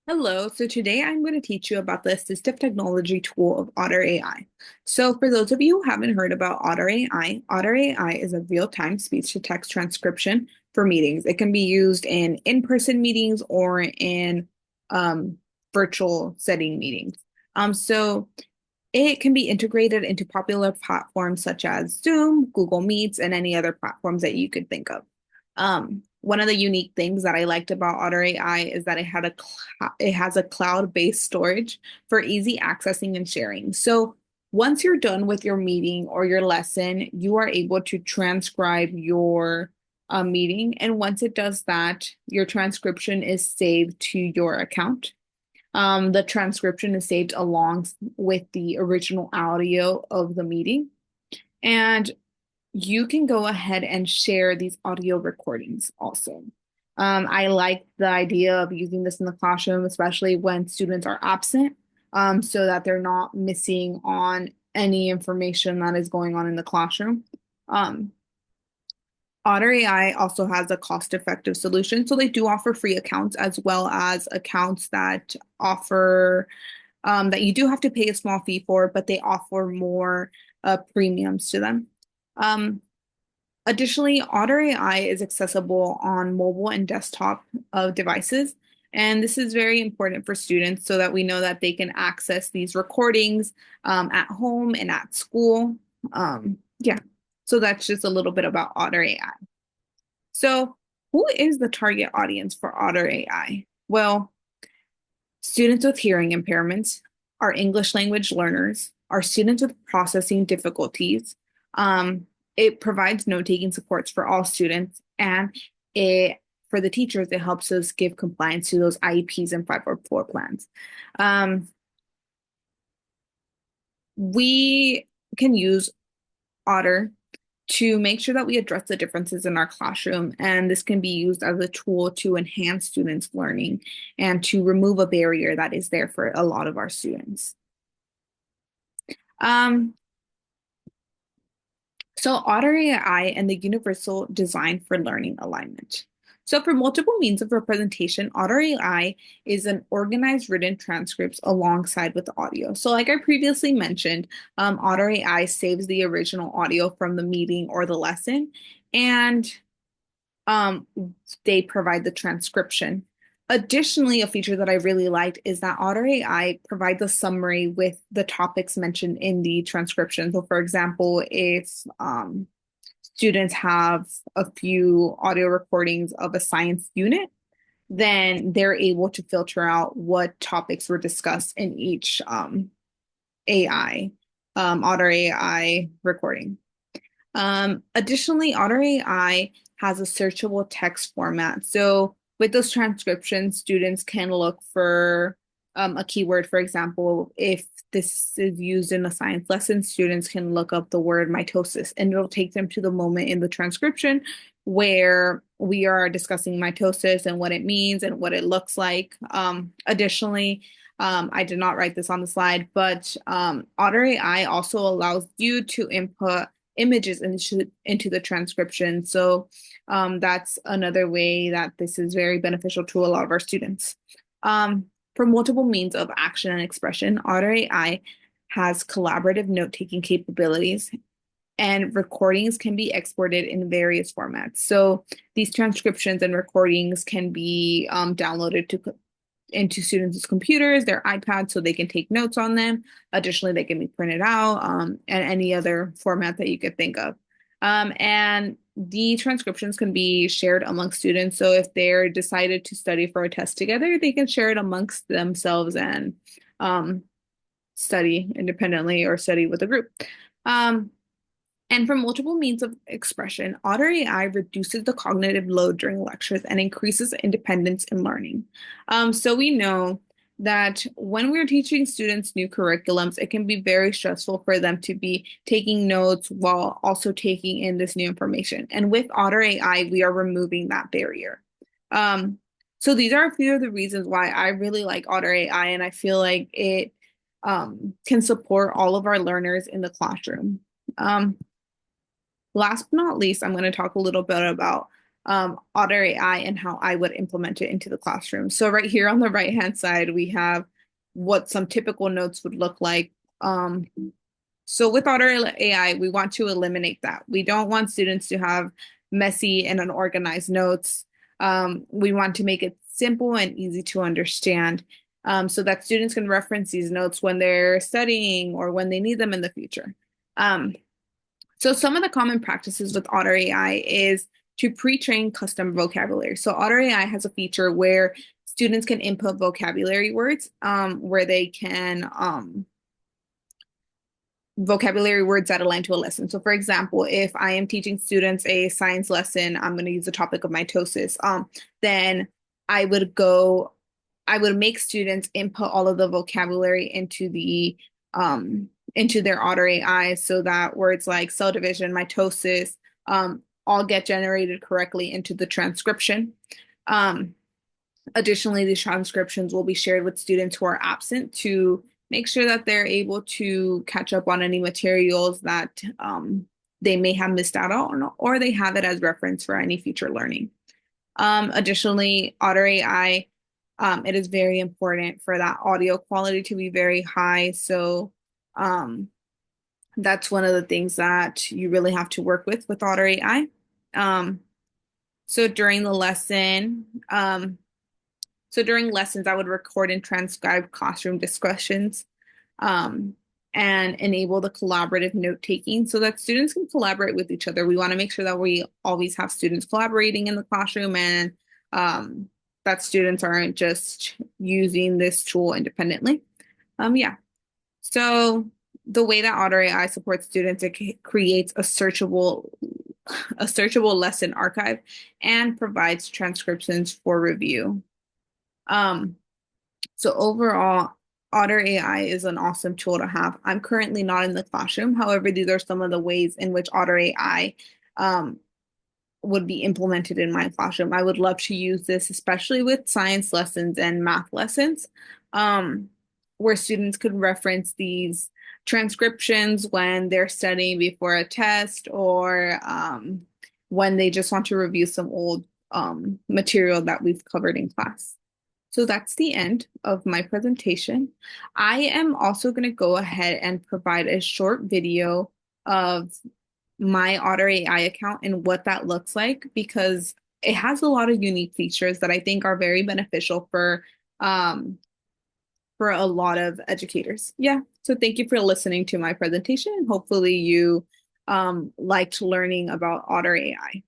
Hello, so today I'm going to teach you about the assistive technology tool of Otter.ai. So for those of you who haven't heard about Otter.ai, Otter.ai is a real-time speech-to-text transcription for meetings. It can be used in in-person meetings or in um, virtual setting meetings. So it can be integrated into popular platforms such as Zoom, Google Meets, and any other platforms that you could think of. One of the unique things that I liked about Otter AI is that it has a cloud-based storage for easy accessing and sharing. So once you're done with your meeting or your lesson, you are able to transcribe your meeting. And once it does that, your transcription is saved to your account. The transcription is saved along with the original audio of the meeting. And you can go ahead and share these audio recordings also. I like the idea of using this in the classroom, especially when students are absent, so that they're not missing on any information that is going on in the classroom. Um, Otter AI also has a cost-effective solution. So they do offer free accounts as well as accounts that offer that you do have to pay a small fee for, but they offer more premiums to them. Um, Additionally, Otter AI is accessible on mobile and desktop devices. And this is very important for students so that we know that they can access these recordings at home and at school. Yeah, so that's just a little bit about Otter AI. So, who is the target audience for Otter AI? Well, students with hearing impairments, our English language learners, our students with processing difficulties. It provides note-taking supports for all students, and it for the teachers, it helps us give compliance to those IEPs and 544 plans. Um, we can use Otter to make sure that we address the differences in our classroom. And this can be used as a tool to enhance students' learning and to remove a barrier that is there for a lot of our students. Um, so Otter AI and the Universal Design for Learning Alignment. So for multiple means of representation, Otter AI is an organized written transcripts alongside with audio. So like I previously mentioned, Otter AI saves the original audio from the meeting or the lesson, and um, they provide the transcription. Additionally, a feature that I really liked is that Otter AI provides a summary with the topics mentioned in the transcription. So, for example, if students have a few audio recordings of a science unit, then they're able to filter out what topics were discussed in each AI, Otter AI recording. Additionally, Otter AI has a searchable text format. So with those transcriptions, students can look for a keyword. For example, if this is used in a science lesson, students can look up the word mitosis, and it'll take them to the moment in the transcription where we are discussing mitosis and what it means and what it looks like. Additionally, I did not write this on the slide, but Otter AI also allows you to input images into the transcription. So that's another way that this is very beneficial to a lot of our students. For multiple means of action and expression, Otter AI has collaborative note-taking capabilities, and recordings can be exported in various formats. So these transcriptions and recordings can be downloaded into students' computers, their iPads, so they can take notes on them. Additionally, they can be printed out, and any other format that you could think of. And the transcriptions can be shared amongst students. So if they're decided to study for a test together, they can share it amongst themselves and um, study independently or study with a group. Um, and for multiple means of expression, Otter AI reduces the cognitive load during lectures and increases independence in learning. So we know that when we're teaching students new curriculums, it can be very stressful for them to be taking notes while also taking in this new information. And with Otter AI, we are removing that barrier. Um, so these are a few of the reasons why I really like Otter AI, and I feel like it can support all of our learners in the classroom. Um, Last but not least, I'm going to talk a little bit about Otter AI and how I would implement it into the classroom. So right here on the right-hand side, we have what some typical notes would look like. So with Otter AI, we want to eliminate that. We don't want students to have messy and unorganized notes. We want to make it simple and easy to understand, so that students can reference these notes when they're studying or when they need them in the future. Um, so some of the common practices with Otter AI is to pre-train custom vocabulary. So Otter AI has a feature where students can input vocabulary words, where they can vocabulary words that align to a lesson. So for example, if I am teaching students a science lesson, I'm going to use the topic of mitosis. Then I would go, I would make students input all of the vocabulary into their Otter AI so that words like cell division, mitosis, all get generated correctly into the transcription. Um, Additionally, these transcriptions will be shared with students who are absent to make sure that they're able to catch up on any materials that they may have missed out on, or they have it as reference for any future learning. Additionally, Otter AI, it is very important for that audio quality to be very high. So that's one of the things that you really have to work with Otter AI. Um, so during the lesson, so during lessons, I would record and transcribe classroom discussions, um, and enable the collaborative note taking so that students can collaborate with each other. We want to make sure that we always have students collaborating in the classroom, and um, that students aren't just using this tool independently. Yeah. So the way that Otter AI supports students, it creates a searchable lesson archive and provides transcriptions for review. Um, so overall, Otter AI is an awesome tool to have. I'm currently not in the classroom. However, these are some of the ways in which Otter AI um, would be implemented in my classroom. I would love to use this, especially with science lessons and math lessons, um, where students could reference these transcriptions when they're studying before a test, or when they just want to review some old material that we've covered in class. So that's the end of my presentation. I am also going to go ahead and provide a short video of my Otter AI account and what that looks like, because it has a lot of unique features that I think are very beneficial for a lot of educators. Yeah. So thank you for listening to my presentation. Hopefully you liked learning about Otter AI.